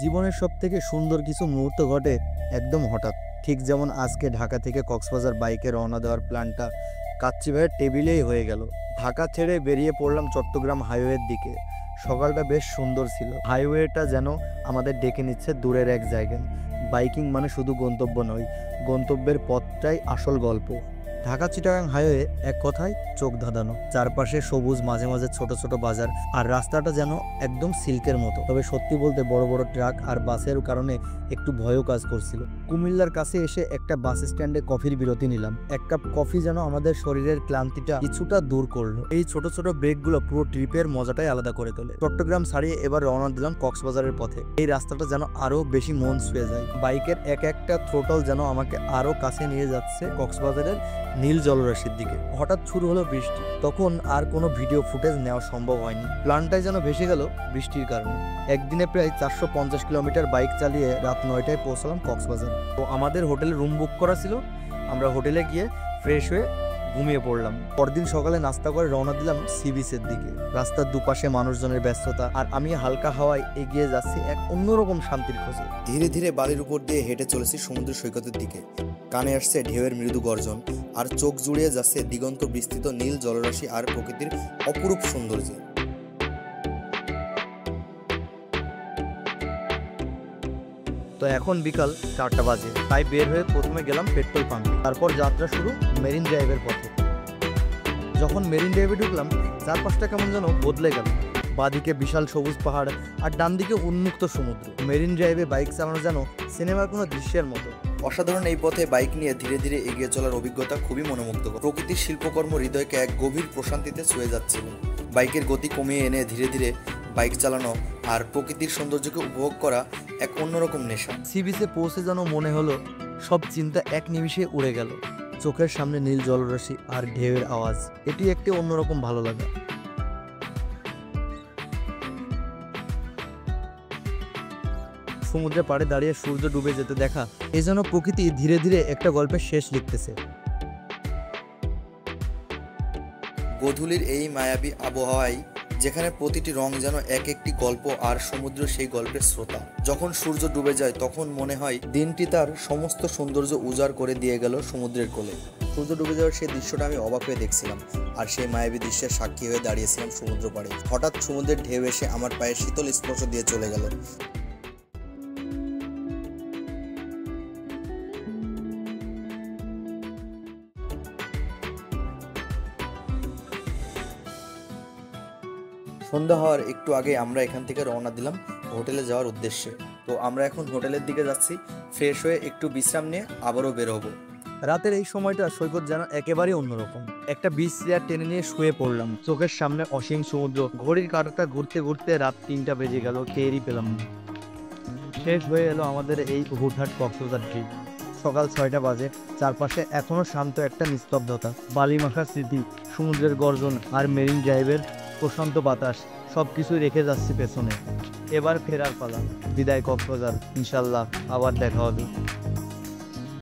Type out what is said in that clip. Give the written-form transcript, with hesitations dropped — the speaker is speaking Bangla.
জীবনের সবথেকে সুন্দর কিছু মুহূর্ত ঘটে একদম হঠাৎ। ঠিক যেমন আজকে ঢাকা থেকে কক্সবাজার বাইকে রওনা দেওয়ার প্ল্যানটা কাচ্চি ভাইয়ের টেবিলেই হয়ে গেল। ঢাকা ছেড়ে বেরিয়ে পড়লাম চট্টগ্রাম হাইওয়ের দিকে। সকালটা বেশ সুন্দর ছিল। হাইওয়েটা যেন আমাদের ডেকে নিচ্ছে দূরের এক জায়গায়। বাইকিং মানে শুধু গন্তব্য নয়, গন্তব্যের পথটাই আসল গল্প। ঢাকা চিটাগাং হাইওয়ে এক কথায় চোখ ধাঁধানো। চারপাশে সবুজ, মাঝে মাঝে ছোট ছোট বাজার, আর রাস্তাটা যেন একদম সিল্কের মতো। তবে সত্যি বলতে বড় বড় ট্রাক আর বাসের কারণে একটু ভয়ও কাজ করছিল। কুমিল্লার কাছে এসে একটা বাস স্ট্যান্ডে কফির বিরতি নিলাম। এক কাপ কফি যেন আমাদের শরীরের ক্লান্তিটা কিছুটা দূর করলো। এই ছোট ছোট ব্রেকগুলো পুরো ট্রিপের মজাটাই আলাদা করে তোলে। চট্টগ্রাম ছাড়িয়ে এবার রওনা দিলাম কক্সবাজারের পথে। এই রাস্তাটা যেন আরো বেশি মন ছুঁয়ে যায়। বাইকের এক একটা থ্রোটল যেন আমাকে আরো কাছে নিয়ে যাচ্ছে কক্সবাজারের নীল জলরাশির দিকে। হঠাৎ শুরু হলো বৃষ্টি। তখন আর কোনো ভিডিও ফুটেজ নেওয়া সম্ভব হয়নি। প্ল্যানটাই যেন ভেসে গেল বৃষ্টির কারণে। একদিনে প্রায় 450 কিলোমিটার বাইক চালিয়ে রাত 9টায় পৌঁছলাম কক্সবাজার। তো আমাদের হোটেলে রুম বুক করা ছিল। আমরা হোটেলে গিয়ে ফ্রেশ হয়ে ঘুমিয়ে পড়লাম। পরদিন সকালে নাস্তা করে রওনা দিলাম সি বিচের দিকে। রাস্তার দুপাশে মানুষজনের ব্যস্ততা, আর আমি হালকা হাওয়ায় এগিয়ে যাচ্ছি এক অন্যরকম শান্তির খোঁজে। ধীরে ধীরে বালির উপর দিয়ে হেঁটে চলেছি সমুদ্র সৈকতের দিকে। কানে আসছে ঢেউয়ের মৃদু গর্জন, আর চোখ জুড়িয়ে যাচ্ছে দিগন্ত বিস্তৃত নীল জলরাশি আর প্রকৃতির অপরূপ সৌন্দর্য। তো এখন বিকাল 4টা বাজে, তাই বের হয়ে প্রথমে গেলাম পেট্রোল পাম্পে। তারপর যাত্রা শুরু মেরিন ড্রাইভের পথে। যখন মেরিন ড্রাইভে ঢুকলাম, চারপাশটা কেমন যেন বদলে গেল। বাঁদিকে বিশাল সবুজ পাহাড়, আর ডান দিকে উন্মুক্ত সমুদ্র। মেরিন ড্রাইভে বাইক চালানো যেন সিনেমার কোনো দৃশ্যের মতো। অসাধারণ এই পথে বাইক নিয়ে ধীরে ধীরে এগিয়ে চলার অভিজ্ঞতা খুবই মনোমুগ্ধকর। প্রকৃতির শিল্পকর্ম হৃদয়কে এক গভীর প্রশান্তিতে ছুঁয়ে যাচ্ছিল। বাইকের গতি কমিয়ে এনে ধীরে ধীরে বাইক চালানো আর প্রকৃতির সৌন্দর্যকে উপভোগ করা এক অন্যরকম নেশা। সি বিচে পৌঁছে যেন মনে হলো সব চিন্তা এক নিমিষে উড়ে গেল। চোখের সামনে নীল জলরাশি আর ঢেউয়ের আওয়াজ, এটি একটি অন্যরকম ভালো লাগা। সমুদ্রের পাড়ে দাঁড়িয়ে সূর্য ডুবে যেতে দেখা, এ যেন প্রকৃতি ধীরে ধীরে একটা গল্পের শেষ লিখতেছে। গোধূলির এই মায়াবী আবহাওয়ায়, যেখানে প্রতিটি রং যেন এক একটি গল্প, আর সমুদ্র সেই গল্পের শ্রোতা। যখন সূর্য ডুবে যায় তখন মনে হয় দিনটি তার সমস্ত সৌন্দর্য উজাড় করে দিয়ে গেল সমুদ্রের কোলে। সূর্য ডুবে যাওয়ার সেই দৃশ্যটা আমি অবাক হয়ে দেখছিলাম, আর সেই মায়াবী দৃশ্যের সাক্ষী হয়ে দাঁড়িয়েছিলাম সমুদ্র পাড়ে। হঠাৎ সমুদ্রের ঢেউ এসে আমার পায়ে শীতল স্পর্শ দিয়ে চলে গেল। সন্ধ্যা হওয়ার একটু আগে আমরা এখান থেকে রওনা দিলাম হোটেলে যাওয়ার উদ্দেশ্যে। তো আমরা এখন হোটেলের দিকে যাচ্ছি। ফ্রেশ হয়ে একটু বিশ্রাম নিয়ে আবারও বের হবো। রাতের এই সময়টা সৈকত যেন একেবারেই অন্যরকম। একটা বিচ চেয়ার টেনে নিয়ে শুয়ে পড়লাম। চোখের সামনে অসীম সমুদ্র। ঘড়ির কাঁটাটা ঘুরতে ঘুরতে রাত 3টা বেজে গেল, টেরই পেলাম না। শেষ হয়ে এলো আমাদের এই হুটহাট কক্সবাজার ট্রিপ। সকাল 6টা বাজে। চারপাশে এখনো শান্ত একটা নিস্তব্ধতা। বালিমাখা স্মৃতি, সমুদ্রের গর্জন আর মেরিন ড্রাইভের প্রশান্ত বাতাস সবকিছুই রেখে যাচ্ছি পেছনে। এবার ফেরার পালা। বিদায় কক্সবাজার। ইনশাল্লাহ আবার দেখা হবে।